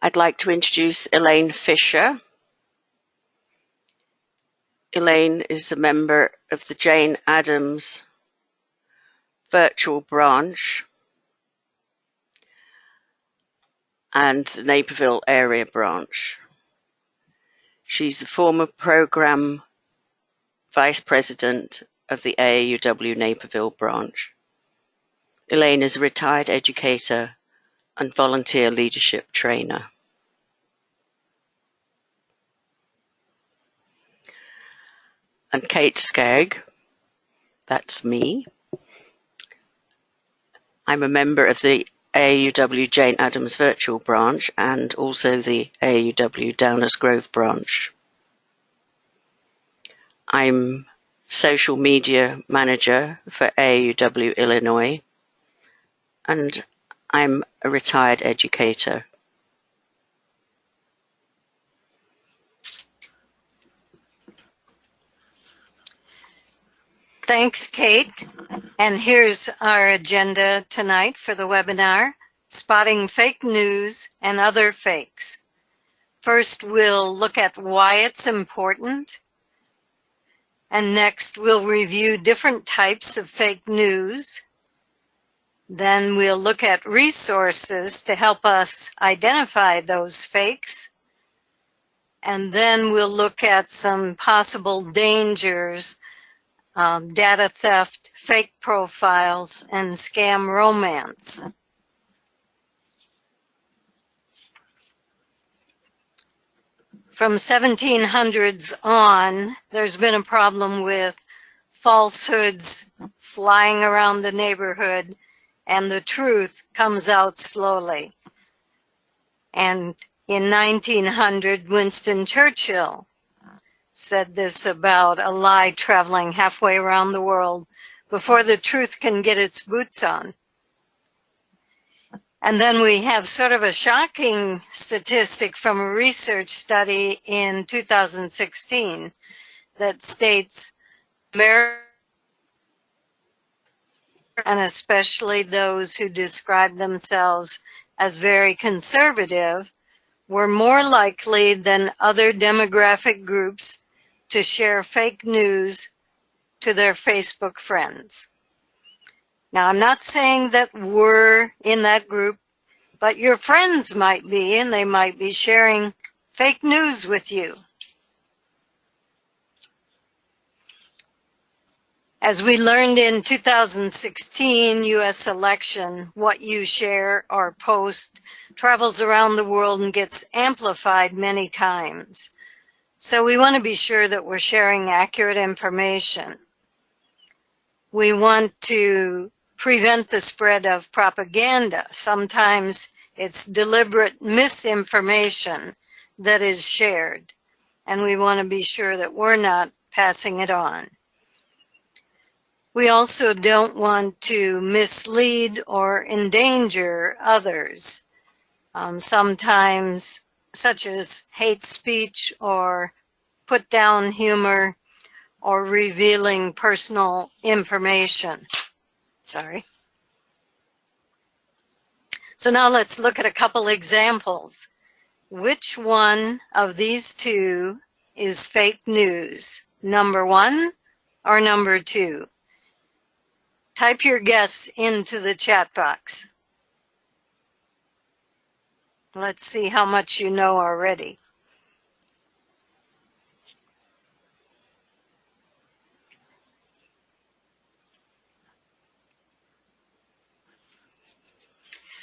I'd like to introduce Elaine Fisher. Elaine is a member of the Jane Addams virtual branch and the Naperville area branch. She's the former program vice president of the AAUW Naperville branch. Elaine is a retired educator and volunteer leadership trainer. And Kate Skagg, that's me. I'm a member of the AAUW Jane Addams virtual branch and also the AAUW Downers Grove branch. I'm social media manager for AAUW Illinois, and I'm a retired educator. Thanks, Kate. And here's our agenda tonight for the webinar, Spotting Fake News and Other Fakes. First, we'll look at why it's important. And next, we'll review different types of fake news. Then we'll look at resources to help us identify those fakes. And then we'll look at some possible dangers, data theft, fake profiles, and scam romance. From 1700s on, there's been a problem with falsehoods flying around the neighborhood, and the truth comes out slowly. And in 1900, Winston Churchill said this about a lie traveling halfway around the world before the truth can get its boots on. And then we have sort of a shocking statistic from a research study in 2016 that states America, and especially those who describe themselves as very conservative, were more likely than other demographic groups to share fake news to their Facebook friends. Now, I'm not saying that we're in that group, but your friends might be, and they might be sharing fake news with you. As we learned in 2016 U.S. election, what you share or post travels around the world and gets amplified many times. So we want to be sure that we're sharing accurate information. We want to prevent the spread of propaganda. Sometimes it's deliberate misinformation that is shared, and we want to be sure that we're not passing it on. We also don't want to mislead or endanger others, sometimes such as hate speech or put down humor or revealing personal information. Sorry. So now let's look at a couple examples. Which one of these two is fake news? Number one or number two? Type your guess into the chat box. Let's see how much you know already.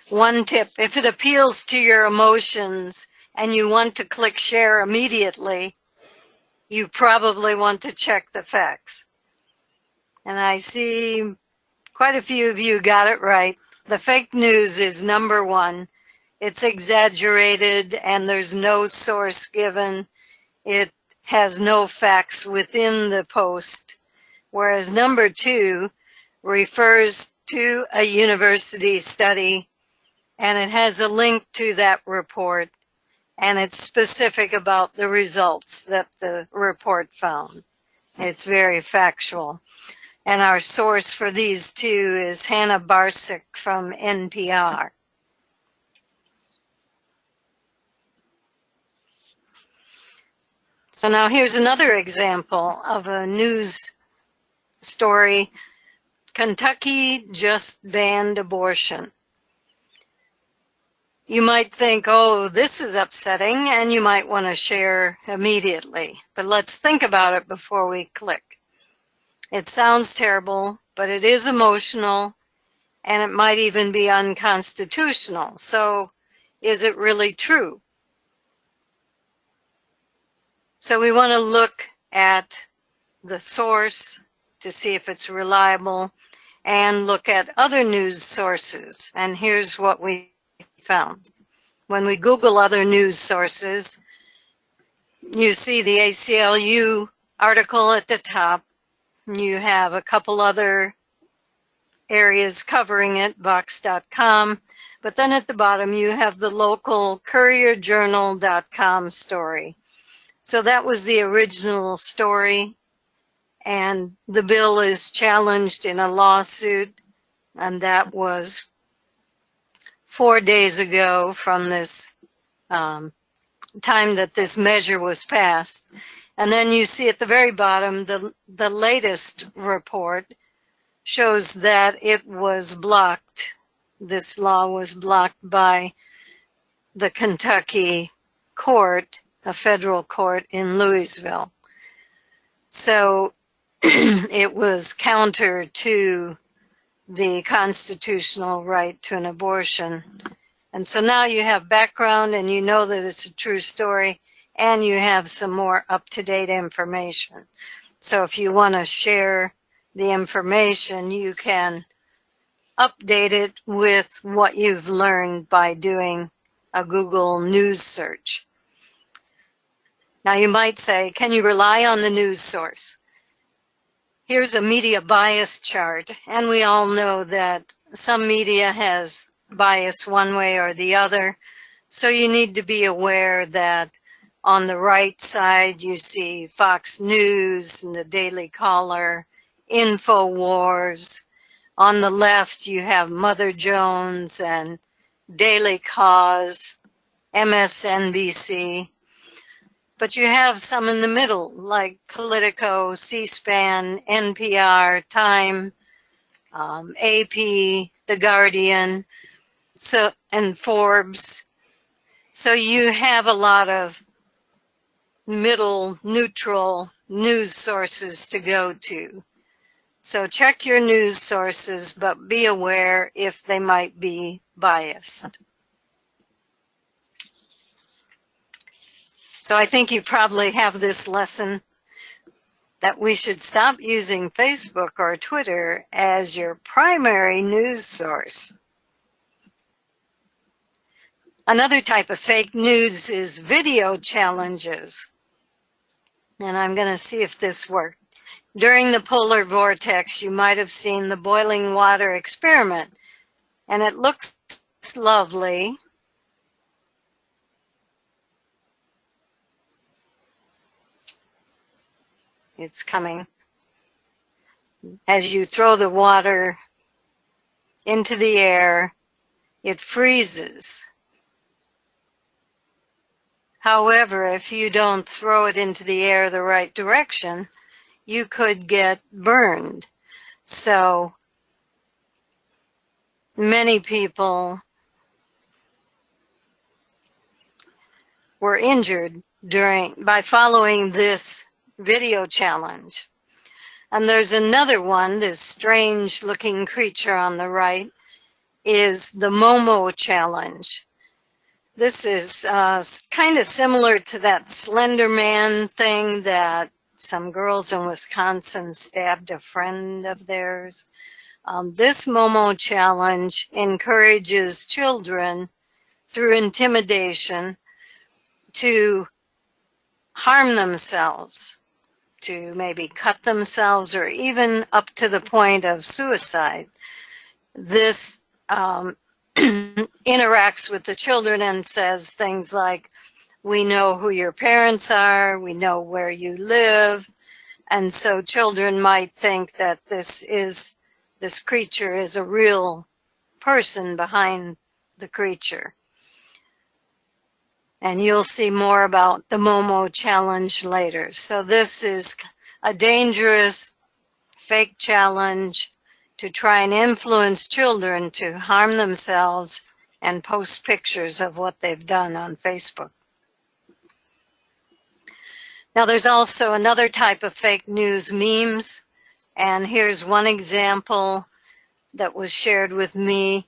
One tip, if it appeals to your emotions and you want to click share immediately, you probably want to check the facts. And I see quite a few of you got it right. The fake news is number one. It's exaggerated and there's no source given. It has no facts within the post. Whereas number two refers to a university study, and it has a link to that report, and it's specific about the results that the report found. It's very factual. And our source for these two is Hannah Barsick from NPR. So now here's another example of a news story. Kentucky just banned abortion. You might think, oh, this is upsetting, and you might want to share immediately. But let's think about it before we click. It sounds terrible, but it is emotional, and it might even be unconstitutional. So is it really true? So we want to look at the source to see if it's reliable and look at other news sources. And here's what we found. When we Google other news sources, you see the ACLU article at the top. You have a couple other areas covering it, Vox.com. But then at the bottom, you have the local CourierJournal.com story. So that was the original story, and the bill is challenged in a lawsuit, and that was 4 days ago from this time that this measure was passed. And then you see at the very bottom, the latest report shows that it was blocked. This law was blocked by the Kentucky court, a federal court in Louisville. So it was counter to the constitutional right to an abortion. And so now you have background and you know that it's a true story, and you have some more up-to-date information. So if you want to share the information, you can update it with what you've learned by doing a Google News search. Now you might say, can you rely on the news source? Here's a media bias chart, and we all know that some media has bias one way or the other. So you need to be aware that on the right side you see Fox News and the Daily Caller, InfoWars. On the left you have Mother Jones and Daily Kos, MSNBC. But you have some in the middle, like Politico, C-SPAN, NPR, Time, AP, The Guardian, and Forbes. So you have a lot of middle, neutral news sources to go to. So check your news sources, but be aware if they might be biased. So I think you probably have this lesson that we should stop using Facebook or Twitter as your primary news source. Another type of fake news is video challenges. And I'm going to see if this worked. During the polar vortex, you might have seen the boiling water experiment, and it looks lovely. It's coming. As you throw the water into the air, it freezes. However, if you don't throw it into the air the right direction, you could get burned. So many people were injured by following this video challenge. And there's another one, this strange looking creature on the right, is the Momo challenge. This is kind of similar to that Slender Man thing that some girls in Wisconsin stabbed a friend of theirs. This Momo challenge encourages children through intimidation to harm themselves, to maybe cut themselves, or even up to the point of suicide. This interacts with the children and says things like, we know who your parents are, we know where you live. And so children might think that this creature is a real person behind the creature. And you'll see more about the Momo challenge later. So this is a dangerous fake challenge to try and influence children to harm themselves and post pictures of what they've done on Facebook. Now there's also another type of fake news, memes. And here's one example that was shared with me.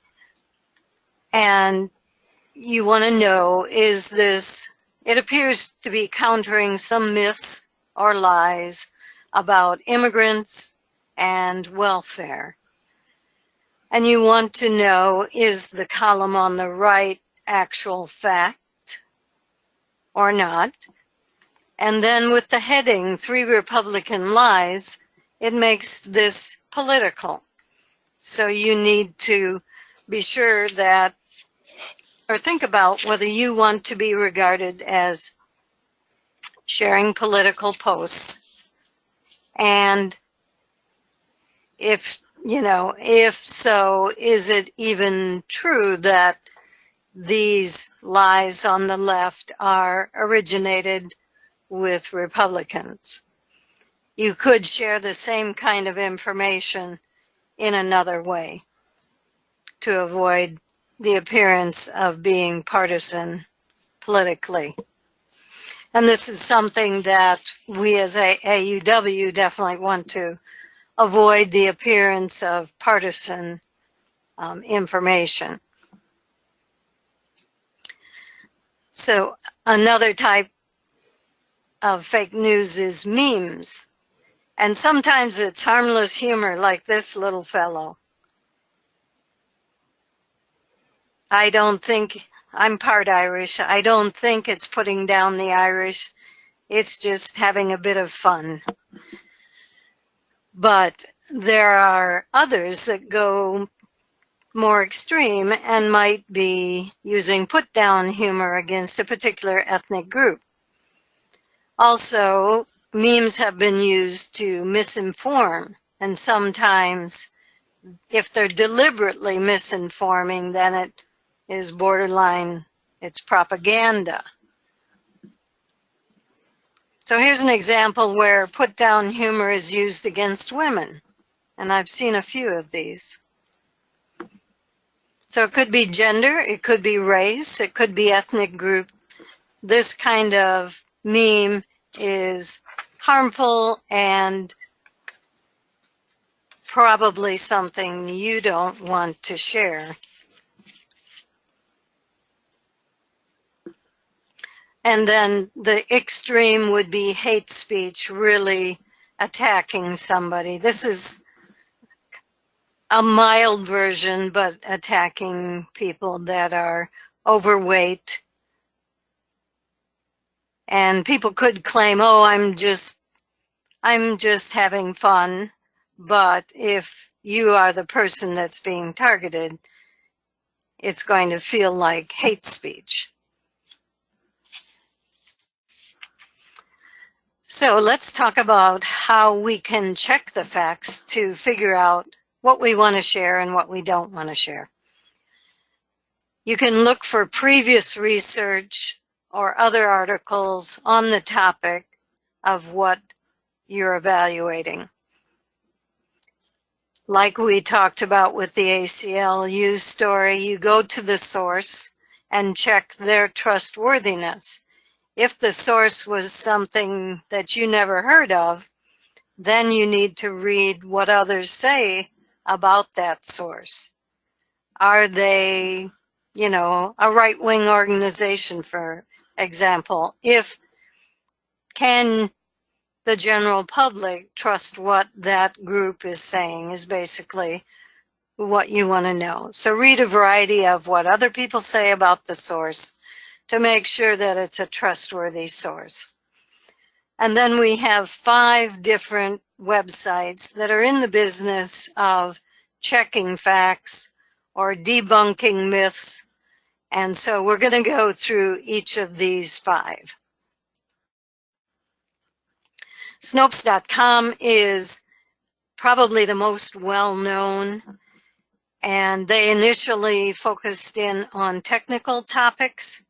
And you want to know, is this, it appears to be countering some myths or lies about immigrants and welfare. And you want to know, is the column on the right actual fact or not? And then with the heading, 3 Republican Lies, it makes this political. So you need to be sure that, or think about whether you want to be regarded as sharing political posts. And if so, is it even true that these lies on the left are originated with Republicans? You could share the same kind of information in another way to avoid the appearance of being partisan politically. And this is something that we as AUW definitely want to avoid, the appearance of partisan information. So another type of fake news is memes. And sometimes it's harmless humor like this little fellow. I don't think, I'm part Irish, I don't think it's putting down the Irish. It's just having a bit of fun. But there are others that go more extreme and might be using put-down humor against a particular ethnic group. Also, memes have been used to misinform, and sometimes if they're deliberately misinforming, then it is borderline, it's propaganda. So here's an example where put-down humor is used against women, and I've seen a few of these. So it could be gender, it could be race, it could be ethnic group. This kind of meme is harmful and probably something you don't want to share. And then the extreme would be hate speech, really attacking somebody. This is a mild version, but attacking people that are overweight. And people could claim, oh, I'm just having fun. But if you are the person that's being targeted, it's going to feel like hate speech. So let's talk about how we can check the facts to figure out what we want to share and what we don't want to share. You can look for previous research or other articles on the topic of what you're evaluating. Like we talked about with the ACLU story, you go to the source and check their trustworthiness. If the source was something that you never heard of, then you need to read what others say about that source. Are they, a right-wing organization, for example? Can the general public trust what that group is saying is basically what you want to know. So read a variety of what other people say about the source to make sure that it's a trustworthy source. And then we have 5 different websites that are in the business of checking facts or debunking myths. And so we're going to go through each of these 5. Snopes.com is probably the most well-known, and they initially focused in on technical topics.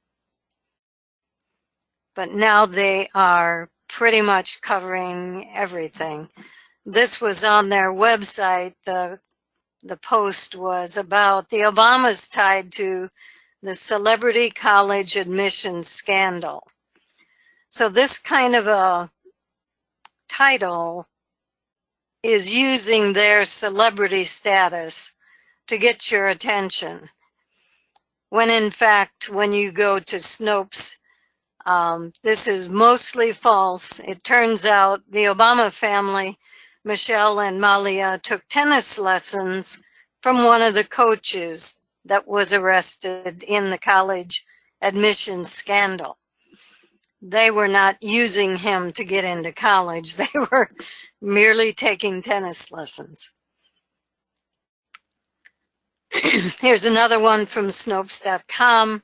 but now they are pretty much covering everything. This was on their website. The post was about the Obamas tied to the celebrity college admissions scandal. So this kind of a title is using their celebrity status to get your attention. When in fact, when you go to Snopes, this is mostly false. It turns out the Obama family, Michelle and Malia, took tennis lessons from one of the coaches that was arrested in the college admissions scandal. They were not using him to get into college. They were merely taking tennis lessons. Here's another one from Snopes.com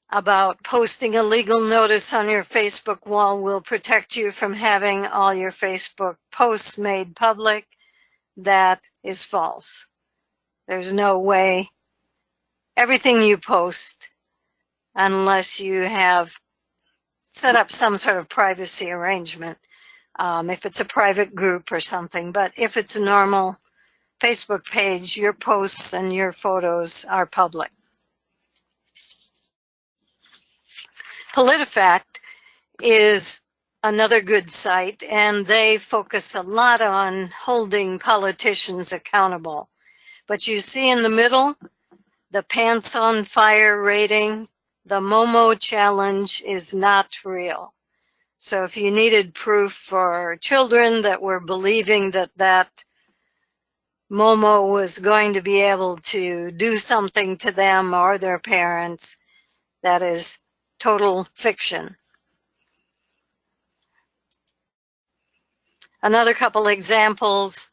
about posting a legal notice on your Facebook wall will protect you from having all your Facebook posts made public. That is false. There's no way. Everything you post, unless you have set up some sort of privacy arrangement, if it's a private group or something, but if it's a normal Facebook page, your posts and your photos are public. PolitiFact is another good site, and they focus a lot on holding politicians accountable. But you see in the middle, the Pants on Fire rating, the Momo challenge is not real. So if you needed proof for children that were believing that Momo was going to be able to do something to them or their parents, that is total fiction. Another couple examples.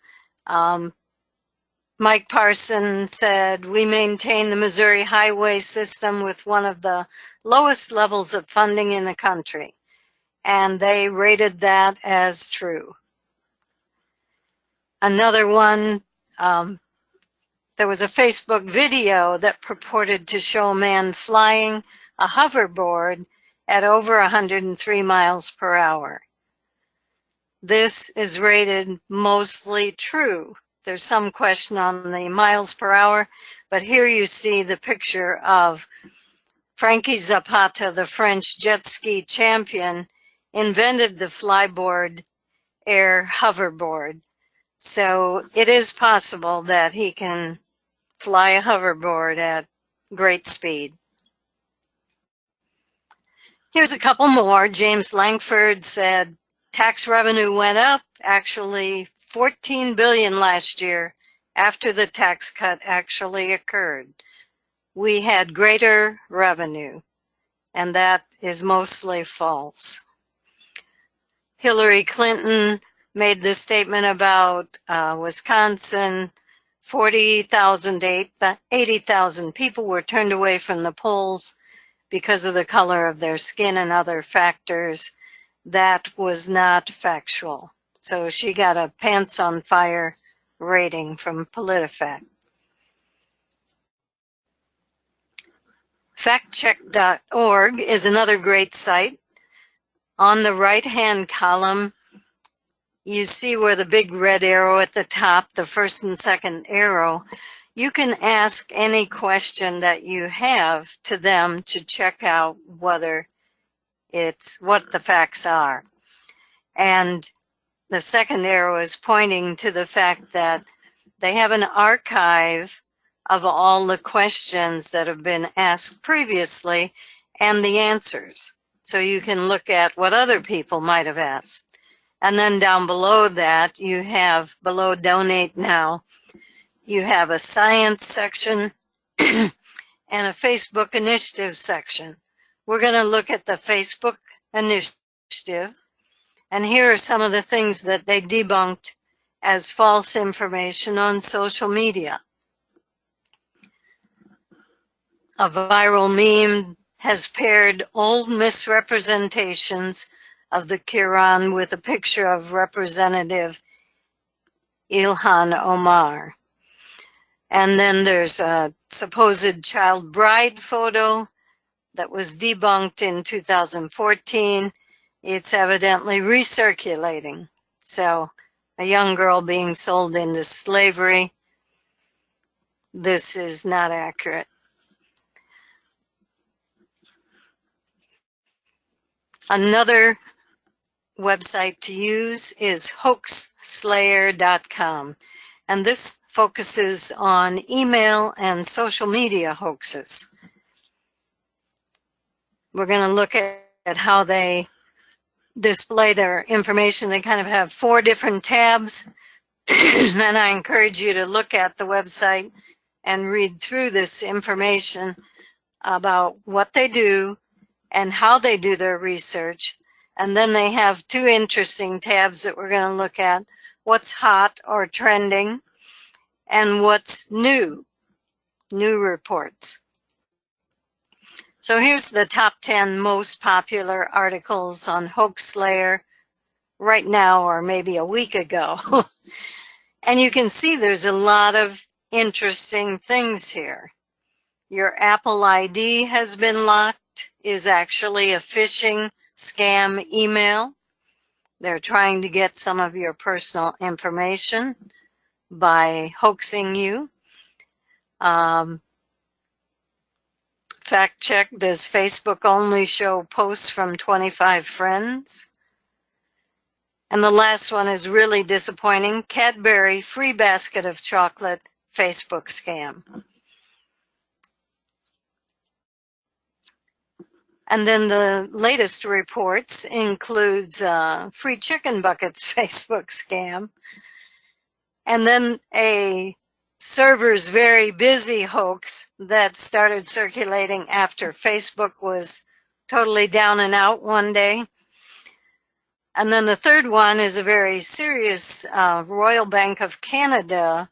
Mike Parson said, we maintain the Missouri highway system with one of the lowest levels of funding in the country. And they rated that as true. Another one, there was a Facebook video that purported to show a man flying a hoverboard at over 103 miles per hour. This is rated mostly true. There's some question on the miles per hour, but here you see the picture of Frankie Zapata, the French jet ski champion, invented the Flyboard Air hoverboard. So it is possible that he can fly a hoverboard at great speed. Here's a couple more. James Langford said, tax revenue went up, actually 14 billion last year after the tax cut actually occurred. We had greater revenue, and that is mostly false. Hillary Clinton made this statement about Wisconsin. 40,000 to 80,000 people were turned away from the polls because of the color of their skin and other factors. That was not factual. So she got a Pants on Fire rating from PolitiFact. Factcheck.org is another great site. On the right-hand column, you see where the big red arrow at the top, the first and second arrow, you can ask any question that you have to them to check out whether it's what the facts are. And the second arrow is pointing to the fact that they have an archive of all the questions that have been asked previously and the answers. So you can look at what other people might have asked. And then down below that, you have below Donate Now, you have a science section and a Facebook initiative section. We're going to look at the Facebook initiative. And here are some of the things that they debunked as false information on social media. A viral meme has paired old misrepresentations of the Quran with a picture of Representative Ilhan Omar. And then there's a supposed child bride photo that was debunked in 2014. It's evidently recirculating. So a young girl being sold into slavery, this is not accurate. Another website to use is hoaxslayer.com, and this focuses on email and social media hoaxes. We're going to look at how they display their information. They kind of have 4 different tabs, and I encourage you to look at the website and read through this information about what they do and how they do their research. And then they have 2 interesting tabs that we're going to look at: what's hot or trending and what's new reports. So here's the top 10 most popular articles on HoaxSlayer right now, or maybe a week ago. And you can see there's a lot of interesting things here. Your Apple ID has been locked is actually a phishing scam email. They're trying to get some of your personal information by hoaxing you. Fact check, does Facebook only show posts from 25 friends? And the last one is really disappointing. Cadbury free basket of chocolate Facebook scam. And then the latest reports includes free chicken buckets Facebook scam. And then a server's very busy hoax that started circulating after Facebook was totally down and out one day. And then the third one is a very serious Royal Bank of Canada.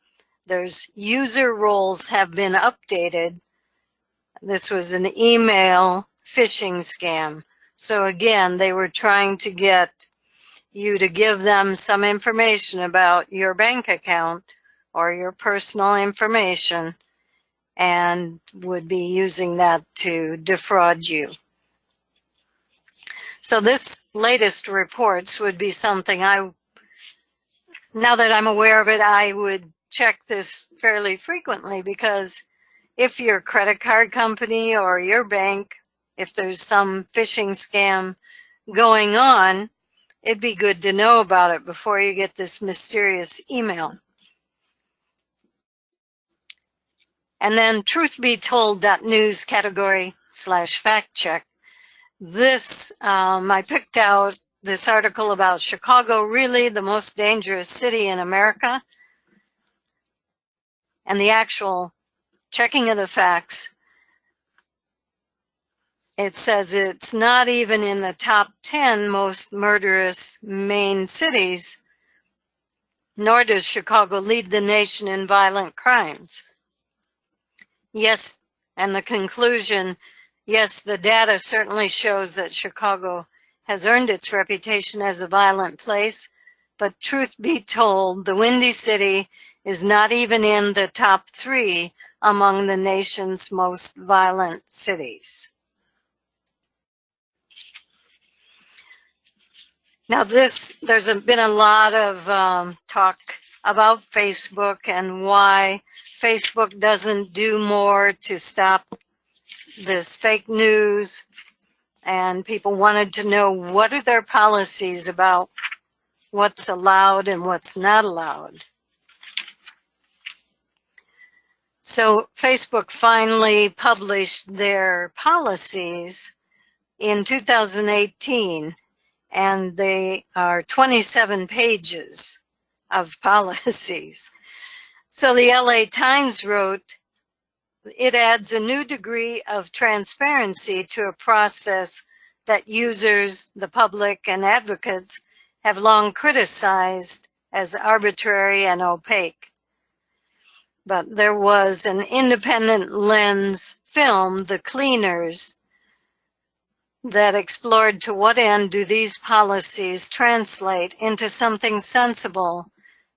There's user roles have been updated. This was an email phishing scam. So again, they were trying to get you to give them some information about your bank account or your personal information, and would be using that to defraud you. So this latest reports would be something now that I'm aware of it, I would check this fairly frequently, because if your credit card company or your bank, if there's some phishing scam going on, it'd be good to know about it before you get this mysterious email. And then truthbetold.news category /fact check. This, I picked out this article about Chicago, really the most dangerous city in America. And the actual checking of the facts, it says it's not even in the top 10 most murderous main cities, nor does Chicago lead the nation in violent crimes. Yes, and the conclusion, yes, the data certainly shows that Chicago has earned its reputation as a violent place, but truth be told, the Windy City is not even in the top 3 among the nation's most violent cities. Now there's been a lot of talk about Facebook and why Facebook doesn't do more to stop this fake news, and people wanted to know what are their policies about what's allowed and what's not allowed. So Facebook finally published their policies in 2018, and they are 27 pages of policies. So the LA Times wrote, it adds a new degree of transparency to a process that users, the public, and advocates have long criticized as arbitrary and opaque. But there was an independent lens film, The Cleaners, that explored to what end do these policies translate into something sensible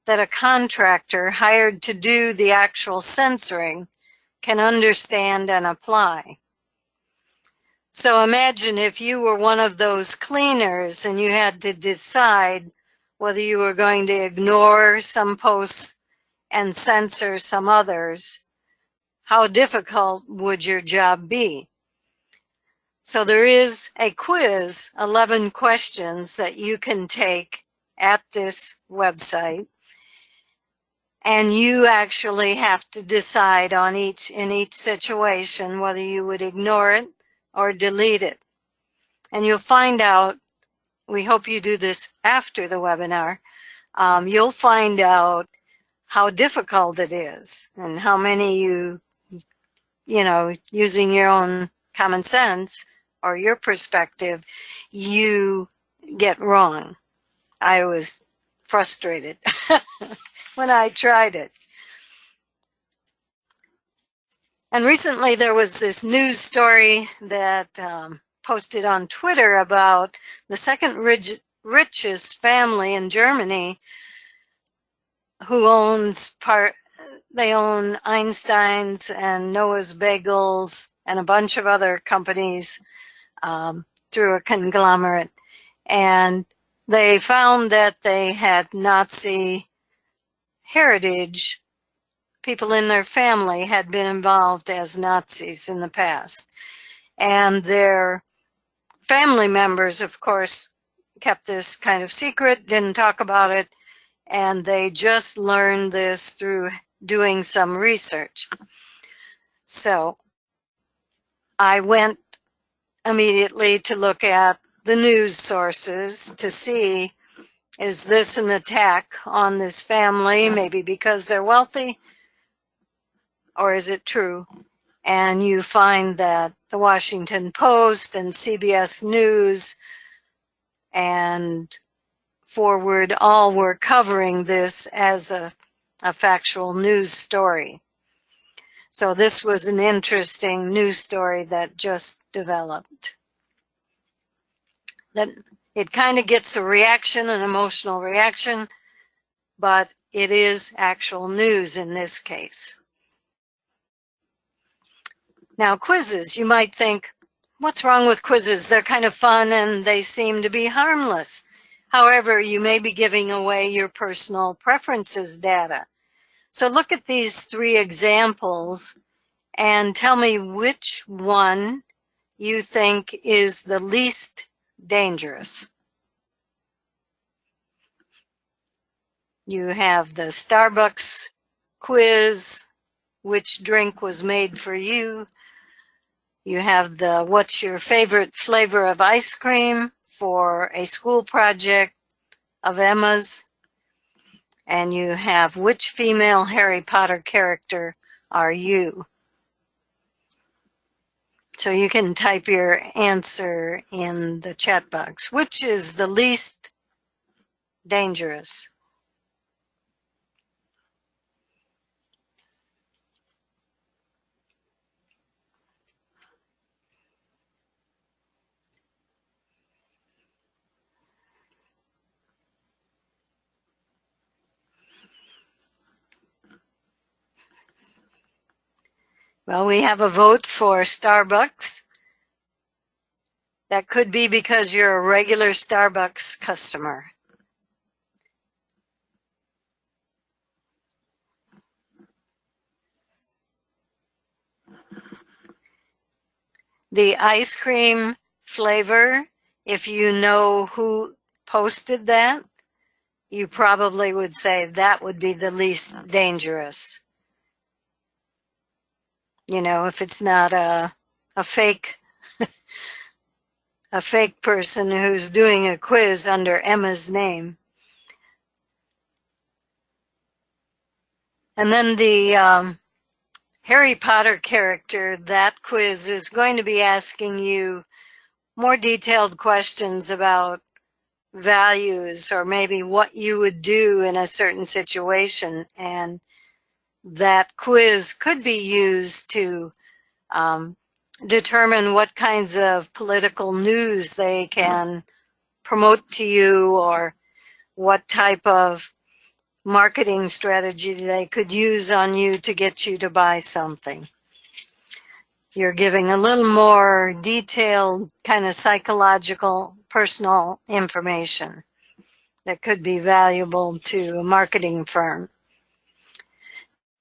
that a contractor hired to do the actual censoring can understand and apply. So imagine if you were one of those cleaners and you had to decide whether you were going to ignore some posts and censor some others. How difficult would your job be? So there is a quiz, 11 questions that you can take at this website. And you actually have to decide in each situation whether you would ignore it or delete it. And you'll find out, we hope you do this after the webinar, you'll find out how difficult it is and how many you know, using your own common sense or your perspective, you get wrong. I was frustrated when I tried it. And recently there was this news story that posted on Twitter about the second richest family in Germany who owns they own Einstein's and Noah's Bagels and a bunch of other companies through a conglomerate. And they found that they had Nazi heritage. People in their family had been involved as Nazis in the past. And their family members, of course, kept this kind of secret, didn't talk about it, and they just learned this through doing some research. So I went immediately to look at the news sources to see, is this an attack on this family, maybe because they're wealthy, or is it true? And you find that the Washington Post and CBS News and Forward all were covering this as a factual news story. So this was an interesting news story that just developed. That it kind of gets a reaction, an emotional reaction, but it is actual news in this case. Now, quizzes, you might think, what's wrong with quizzes? They're kind of fun and they seem to be harmless. However, you may be giving away your personal preferences data. So look at these 3 examples and tell me which one you think is the least dangerous. You have the Starbucks quiz, which drink was made for you. You have the what's your favorite flavor of ice cream for a school project of Emma's. And you have which female Harry Potter character are you? So you can type your answer in the chat box. Which is the least dangerous? Well, we have a vote for Starbucks. That could be because you're a regular Starbucks customer. The ice cream flavor, if you know who posted that, you probably would say that would be the least dangerous. You know, if it's not a fake a fake person who's doing a quiz under Emma's name. And then the Harry Potter character, that quiz is going to be asking you more detailed questions about values or maybe what you would do in a certain situation. And that quiz could be used to determine what kinds of political news they can promote to you or what type of marketing strategy they could use on you to get you to buy something. You're giving a little more detailed kind of psychological, personal information that could be valuable to a marketing firm.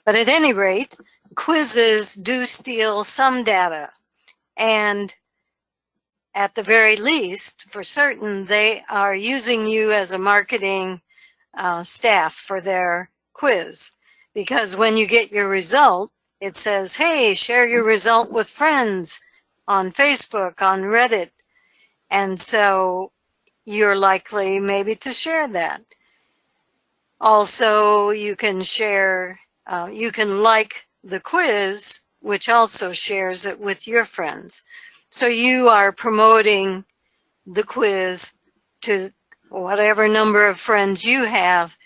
But at any rate, quizzes do steal some data. And at the very least, for certain, they are using you as a marketing staff for their quiz. Because when you get your result, it says, hey, share your result with friends on Facebook, on Reddit. And so you're likely maybe to share that. Also, you can share, you can like the quiz, which also shares it with your friends. So you are promoting the quiz to whatever number of friends you have.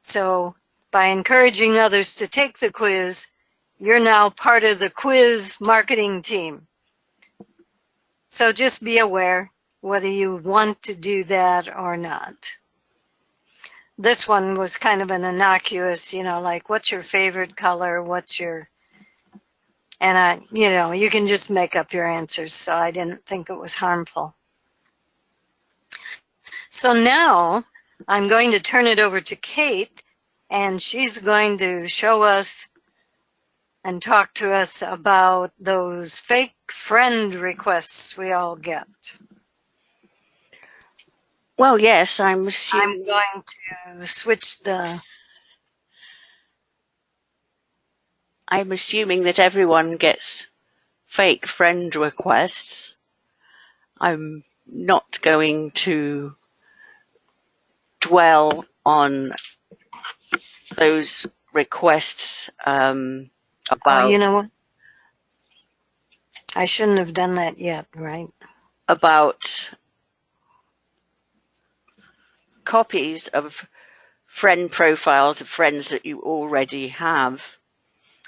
So by encouraging others to take the quiz, you're now part of the quiz marketing team. So just be aware whether you want to do that or not. This one was kind of an innocuous, you know, like what's your favorite color, what's your, and you know, you can just make up your answers, so I didn't think it was harmful. So now I'm going to turn it over to Kate, and she's going to show us and talk to us about those fake friend requests we all get. Well, yes, I'm going to switch the... I'm assuming that everyone gets fake friend requests. I'm not going to dwell on those requests about... Oh, you know what? I shouldn't have done that yet, right? About copies of friend profiles of friends that you already have,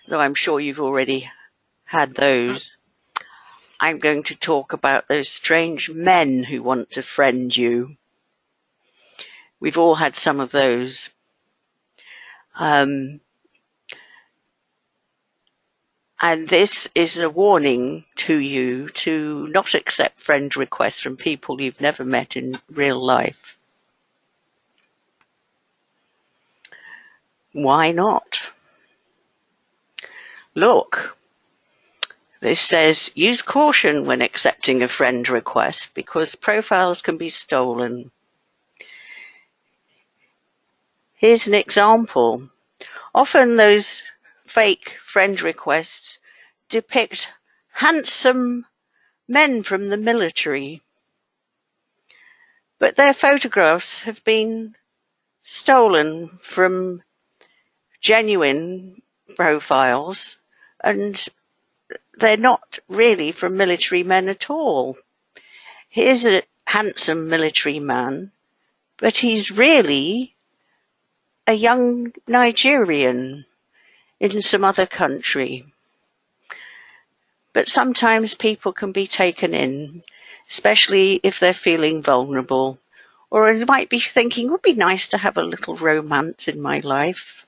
though I'm sure you've already had those. I'm going to talk about those strange men who want to friend you. We've all had some of those. And this is a warning to you to not accept friend requests from people you've never met in real life. Why not? Look, this says use caution when accepting a friend request because profiles can be stolen. Here's an example. Often those fake friend requests depict handsome men from the military, but their photographs have been stolen from genuine profiles and they're not really from military men at all. Here's a handsome military man, but he's really a young Nigerian in some other country. But sometimes people can be taken in, especially if they're feeling vulnerable, or they might be thinking, it would be nice to have a little romance in my life.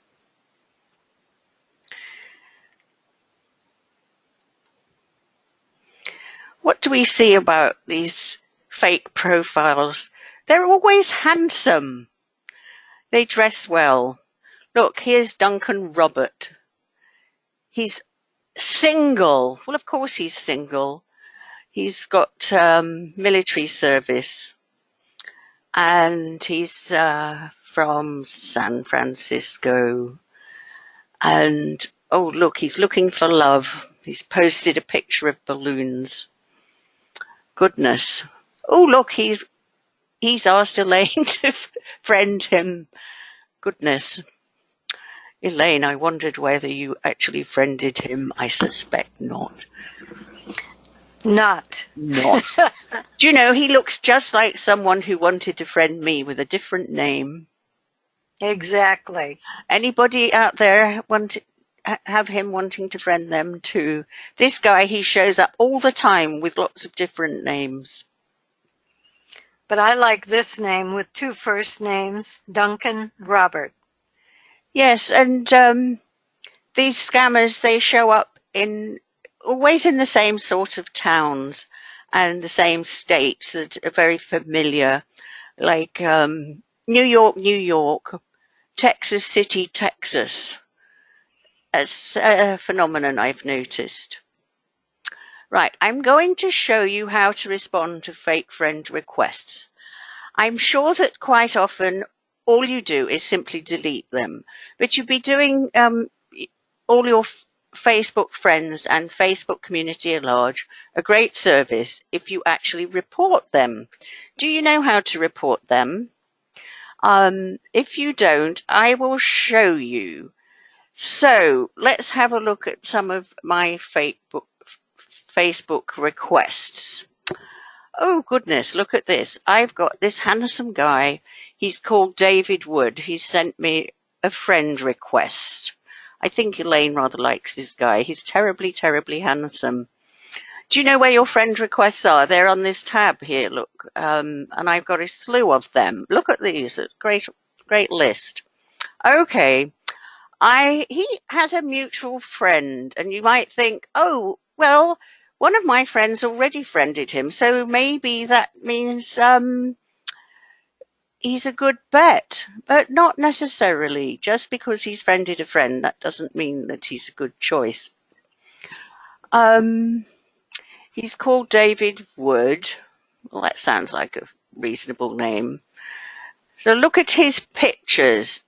What do we see about these fake profiles? They're always handsome. They dress well. Look, here's Duncan Robert. He's single. Well, of course he's single. He's got military service. And he's from San Francisco. And, oh, look, he's looking for love. He's posted a picture of balloons. Goodness. Oh, look, he's asked Elaine to friend him. Goodness. Elaine, I wondered whether you actually friended him. I suspect not. Not. Do you know, he looks just like someone who wanted to friend me with a different name. Exactly. Anybody out there have him wanting to friend them too? This guy, he shows up all the time with lots of different names. But I like this name with two first names, Duncan Robert. Yes, and these scammers, they show up in always in the same sort of towns and the same states that are very familiar, like New York, New York, Texas City, Texas. It's a phenomenon I've noticed. Right, I'm going to show you how to respond to fake friend requests. I'm sure that quite often all you do is simply delete them, but you'd be doing all your Facebook friends and Facebook community at large a great service if you actually report them. Do you know how to report them? If you don't, I will show you. So let's have a look at some of my Facebook requests. Oh goodness, look at this. I've got this handsome guy. He's called David Wood. He sent me a friend request. I think Elaine rather likes this guy. He's terribly, terribly handsome. Do you know where your friend requests are? They're on this tab here, look. And I've got a slew of them. Look at these. A great list. Okay. He has a mutual friend, and you might think, oh, well, one of my friends already friended him, so maybe that means he's a good bet, but not necessarily. Just because he's friended a friend, that doesn't mean that he's a good choice. He's called David Wood. Well, that sounds like a reasonable name. So look at his pictures.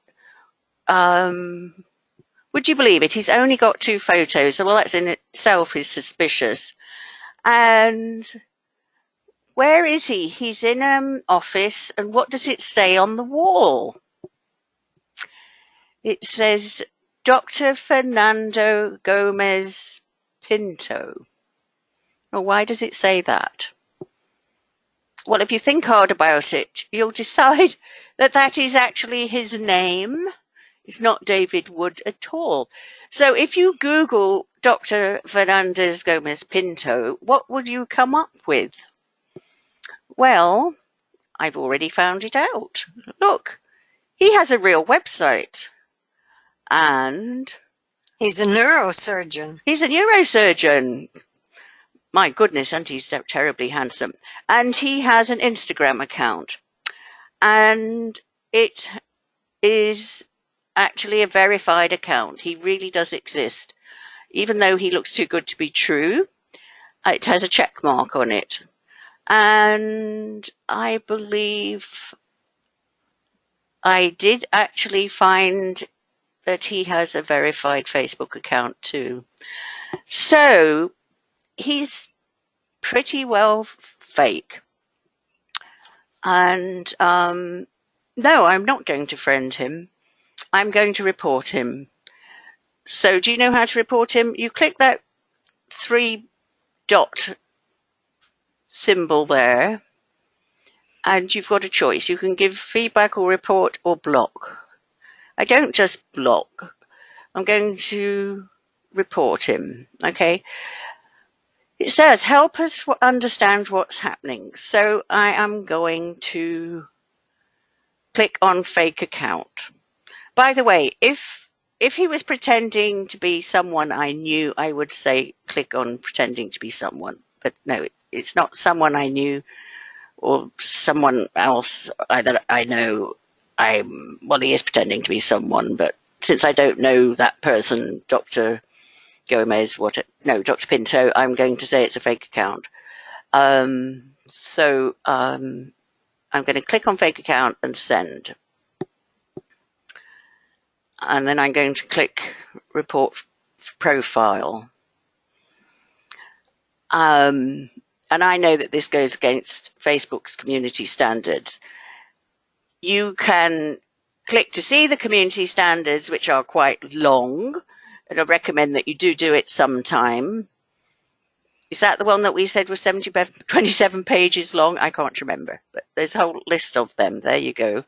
Would you believe it? He's only got 2 photos. Well, that's in itself is suspicious. And where is he? He's in an office. And what does it say on the wall? It says Dr. Fernando Gomez Pinto. Well, why does it say that? Well, if you think hard about it, you'll decide that that is actually his name. It's not David Wood at all. So if you Google Dr. Fernandez Gomez Pinto, what would you come up with? Well, I've already found it out. Look, he has a real website. And he's a neurosurgeon. He's a neurosurgeon. My goodness, and he's terribly handsome. And he has an Instagram account. And it is actually a verified account. He really does exist. Even though he looks too good to be true, it has a check mark on it. And I believe I did actually find that he has a verified Facebook account too. So he's pretty well fake. And no, I'm not going to friend him. I'm going to report him. So do you know how to report him? You click that 3-dot symbol there, and you've got a choice. You can give feedback or report or block. I don't just block. I'm going to report him, okay? It says, help us understand what's happening. So I am going to click on fake account. By the way, if he was pretending to be someone I knew, I would say click on pretending to be someone. But no, it's not someone I knew or someone else that I know. Well, he is pretending to be someone, but since I don't know that person, Dr. Gomez, Dr. Pinto, I'm going to say it's a fake account. So I'm going to click on fake account and send. And then I'm going to click report profile. And I know that this goes against Facebook's community standards. You can click to see the community standards, which are quite long, and I recommend that you do it sometime. Is that the one that we said was 27 pages long? I can't remember, but there's a whole list of them. There you go.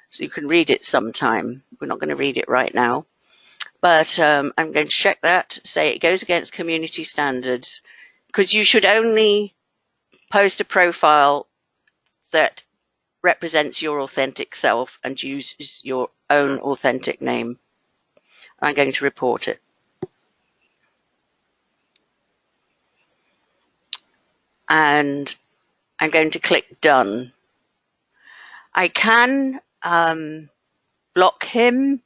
So you can read it sometime. We're not going to read it right now. But I'm going to check that, say it goes against community standards, because you should only post a profile that represents your authentic self and uses your own authentic name. I'm going to report it. and I'm going to click done. I can block him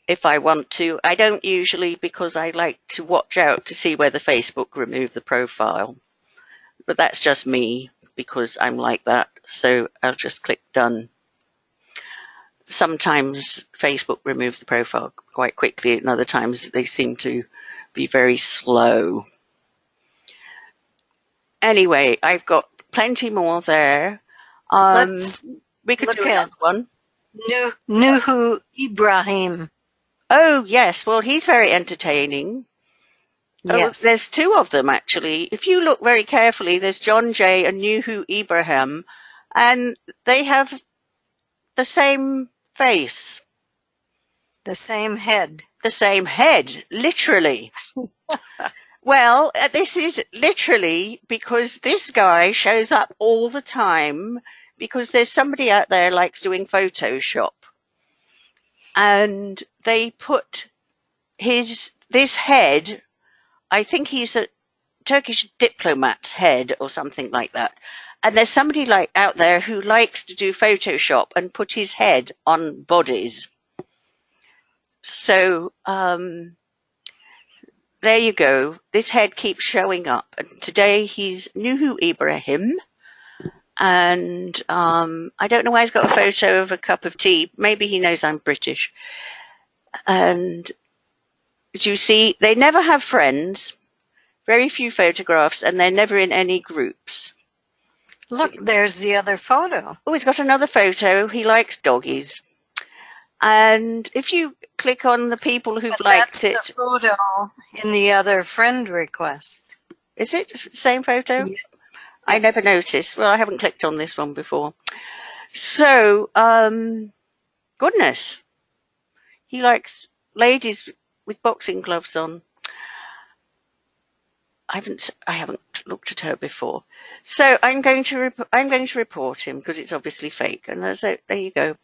if I want to. I don't usually, because I like to watch out to see whether Facebook remove the profile. But that's just me, because I'm like that. So I'll just click done. Sometimes Facebook removes the profile quite quickly, and other times they seem to be very slow. Anyway, I've got plenty more there. Let's We could look do at another one. Nuhu Ibrahim. Oh, yes. Well, he's very entertaining. Yes. Oh, there's two of them, actually. If you look very carefully, there's John Jay and Nuhu Ibrahim, and they have the same face. The same head. The same head, literally. Well, this is literally because this guy shows up all the time because there's somebody out there likes doing Photoshop. And they put this head, I think he's a Turkish diplomat's head or something like that. And there's somebody like out there who likes to do Photoshop and put his head on bodies. So there you go. This head keeps showing up. And today he's Nuhu Ibrahim. And I don't know why he's got a photo of a cup of tea. Maybe he knows I'm British. And as you see, they never have friends, very few photographs, and they're never in any groups. Look, there's the other photo. Oh, he's got another photo. He likes doggies. And if you click on the people who've liked it. That's the photo in the other friend request. Is it the same photo? Yes. I never noticed. Well, I haven't clicked on this one before. So, goodness. He likes ladies with boxing gloves on. I haven't looked at her before. So I'm going to report him because it's obviously fake. And so there you go.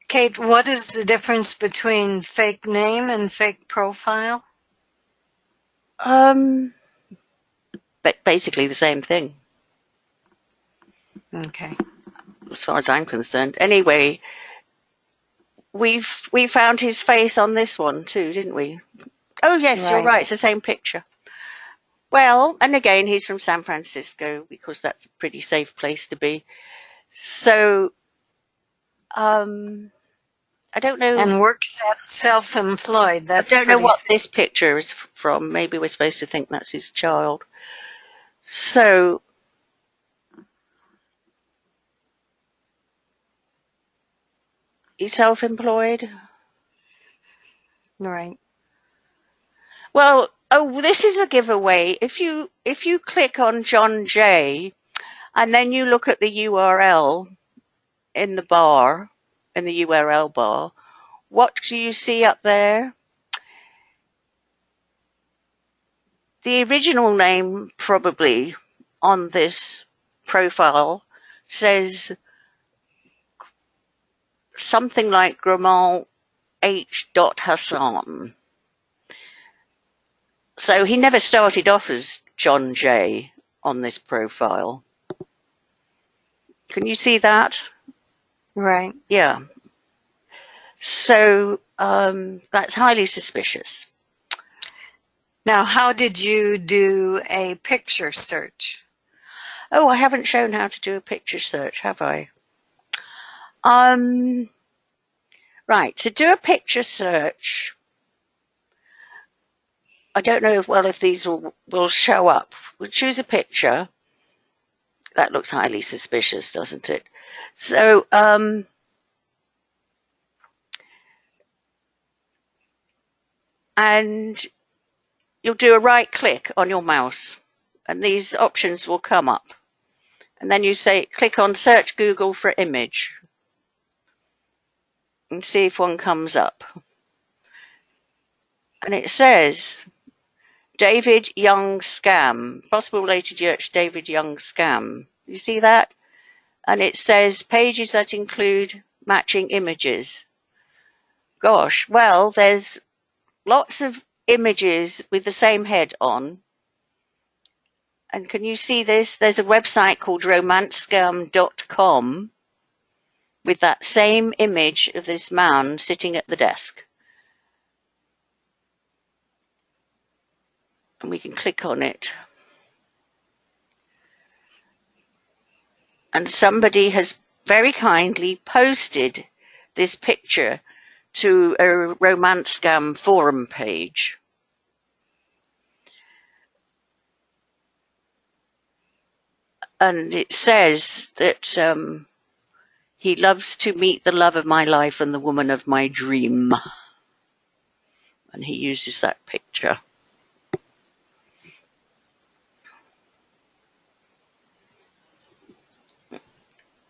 Kate, what is the difference between fake name and fake profile? But basically the same thing. Okay. As far as I'm concerned. Anyway, we found his face on this one too, didn't we? Oh yes, right. You're right. It's the same picture. Well, and again, he's from San Francisco because that's a pretty safe place to be. So, I don't know. And works at self-employed. I don't know what this picture is from. Maybe we're supposed to think that's his child. So, he's self-employed. Right. Well, oh, this is a giveaway. If you click on John Jay, and then you look at the URL in the bar, in the URL bar, what do you see up there? The original name, probably, on this profile says something like Gramal H. Hassan. So he never started off as John Jay on this profile. Can you see that? Right. Yeah. So that's highly suspicious. Now, how did you do a picture search? Oh, I haven't shown how to do a picture search, have I? Right, to do a picture search, I don't know if these will show up. We'll choose a picture. That looks highly suspicious, doesn't it? So, and you'll do a right click on your mouse and these options will come up. And then you say, click on search Google for image and see if one comes up. And it says, David Young scam, possible related search David Young scam. You see that? And it says pages that include matching images. Gosh, well, there's lots of images with the same head on. And can you see this? There's a website called romancescam.com with that same image of this man sitting at the desk. And we can click on it. And somebody has very kindly posted this picture to a Romance Scam forum page. And it says that he loves to meet the love of my life and the woman of my dream. And he uses that picture.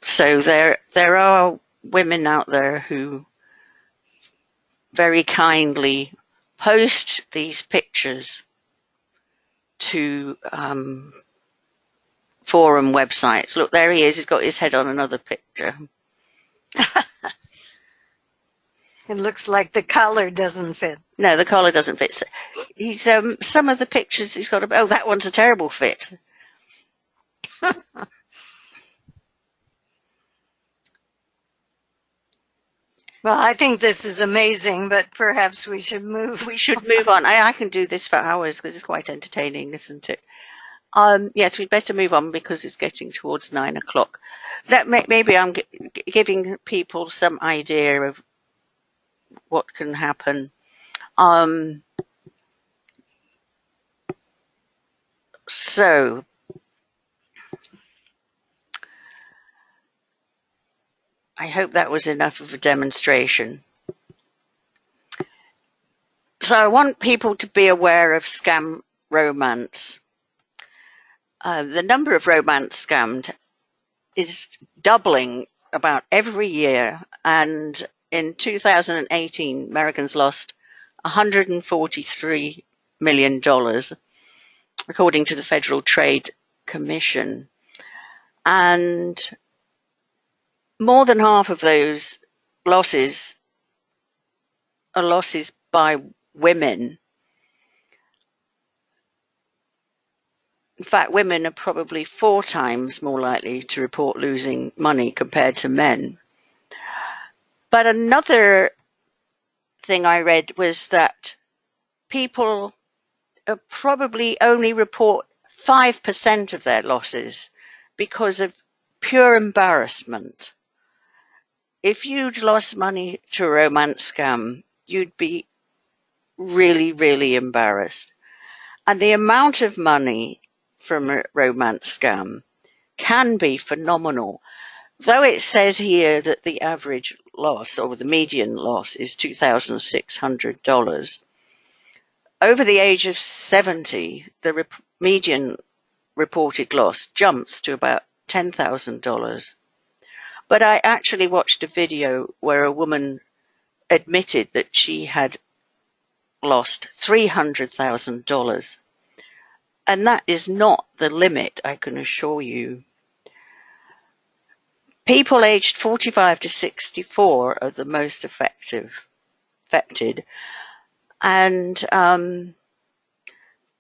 So there are women out there who very kindly post these pictures to forum websites. Look, there he is. He's got his head on another picture. It looks like the collar doesn't fit. No, the collar doesn't fit. He's some of the pictures he's got. Oh, that one's a terrible fit. Well, I think this is amazing, but perhaps we should move. We should move on. I can do this for hours because it's quite entertaining, isn't it? Yes, we'd better move on because it's getting towards 9 o'clock. Maybe I'm giving people some idea of what can happen. So I hope that was enough of a demonstration. So I want people to be aware of scam romance. The number of romance scammed is doubling about every year, and in 2018, Americans lost $143 million, according to the Federal Trade Commission. And more than half of those losses are losses by women. In fact, women are probably 4 times more likely to report losing money compared to men. But another thing I read was that people probably only report 5% of their losses because of pure embarrassment. If you'd lost money to a romance scam, you'd be really, really embarrassed. And the amount of money from a romance scam can be phenomenal. Though it says here that the average loss or the median loss is $2,600, over the age of 70, the median reported loss jumps to about $10,000. But I actually watched a video where a woman admitted that she had lost $300,000. And that is not the limit, I can assure you. People aged 45 to 64 are the most affected. And the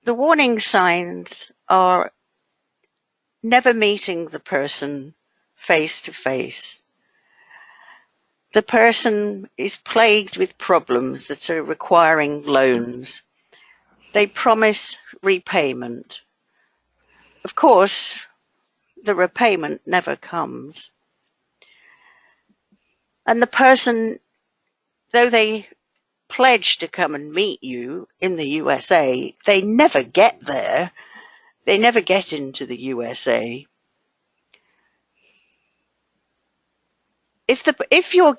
warning signs are never meeting the person face to face. The person is plagued with problems that are requiring loans. They promise repayment. Of course, the repayment never comes. And the person, though they pledge to come and meet you in the USA, they never get there. They never get into the USA. If you're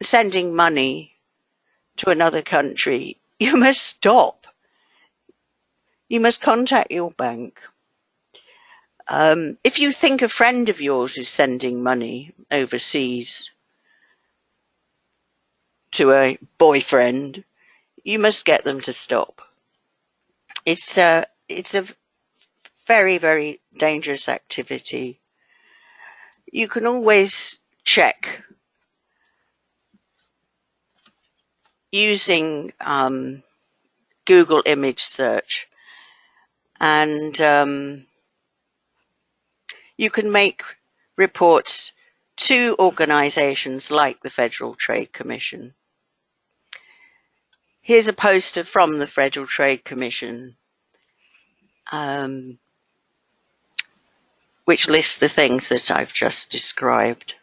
sending money to another country, you must stop. You must contact your bank. If you think a friend of yours is sending money overseas to a boyfriend, you must get them to stop. It's a very, very dangerous activity. You can always check using Google image search. And you can make reports to organizations like the Federal Trade Commission. Here's a poster from the Federal Trade Commission, which lists the things that I've just described.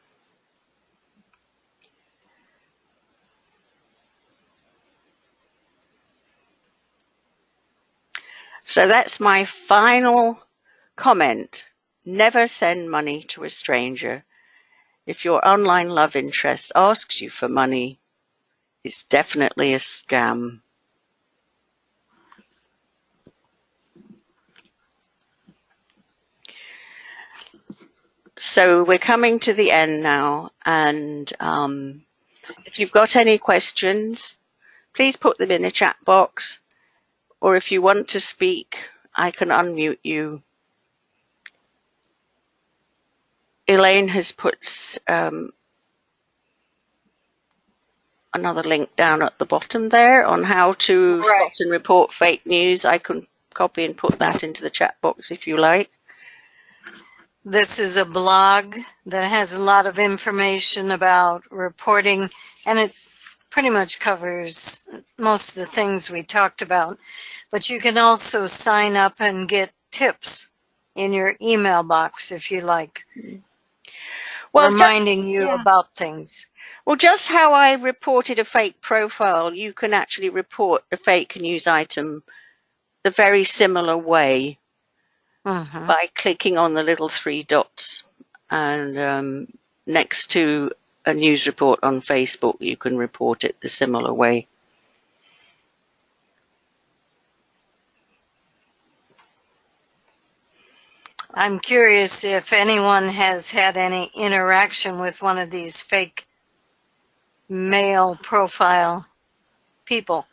So that's my final comment. Never send money to a stranger. If your online love interest asks you for money, it's definitely a scam. So we're coming to the end now, and if you've got any questions, please put them in the chat box, or if you want to speak, I can unmute you. Elaine has put another link down at the bottom there on how to spot and report fake news. I can copy and put that into the chat box if you like. This is a blog that has a lot of information about reporting, and it pretty much covers most of the things we talked about. But you can also sign up and get tips in your email box if you like, reminding you about things. Well, just how I reported a fake profile, you can actually report a fake news item the very similar way. By clicking on the little 3 dots, and next to a news report on Facebook, you can report it the similar way. I'm curious if anyone has had any interaction with one of these fake male profile people.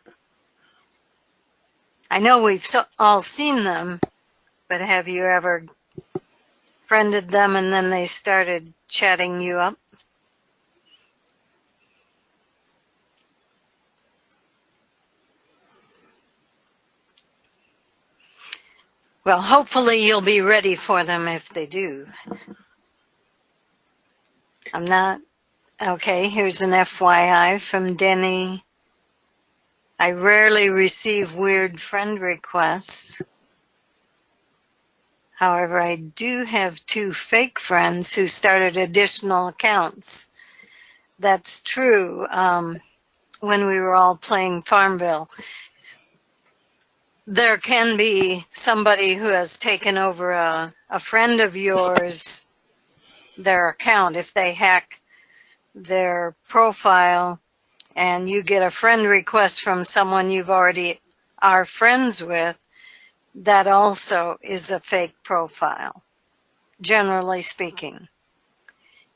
I know we've all seen them, but have you ever friended them and then they started chatting you up? Well, hopefully you'll be ready for them if they do. I'm not. Okay, here's an FYI from Denny. I rarely receive weird friend requests. However, I do have 2 fake friends who started additional accounts. That's true. When we were all playing Farmville, there can be somebody who has taken over a friend of yours, their account. If they hack their profile and you get a friend request from someone you've already are friends with, that also is a fake profile, generally speaking.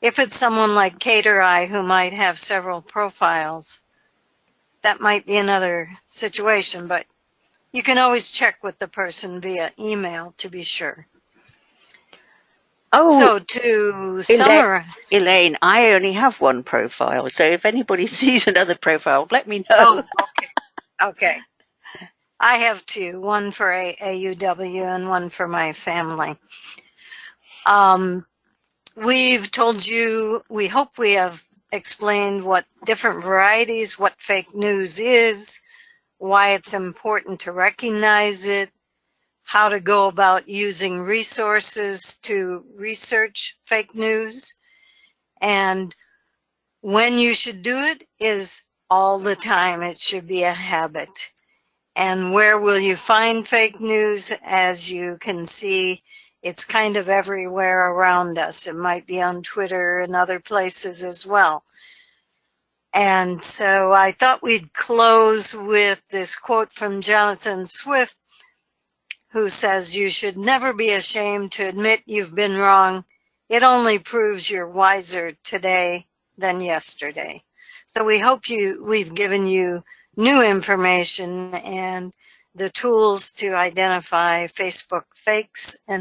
If it's someone like Kate or I who might have several profiles, that might be another situation, but you can always check with the person via email to be sure. Oh, so to summarize, Elaine, I only have 1 profile, so if anybody sees another profile, let me know. Oh, okay. Okay. I have 2, one for AUW and one for my family. We've told you, we hope we have explained what different varieties, what fake news is, why it's important to recognize it, how to go about using resources to research fake news, and when you should do it is all the time. It should be a habit. And where will you find fake news? As you can see, it's kind of everywhere around us. It might be on Twitter and other places as well. And so I thought we'd close with this quote from Jonathan Swift, who says, "You should never be ashamed to admit you've been wrong. It only proves you're wiser today than yesterday." So we hope we've given you new information and the tools to identify Facebook fakes and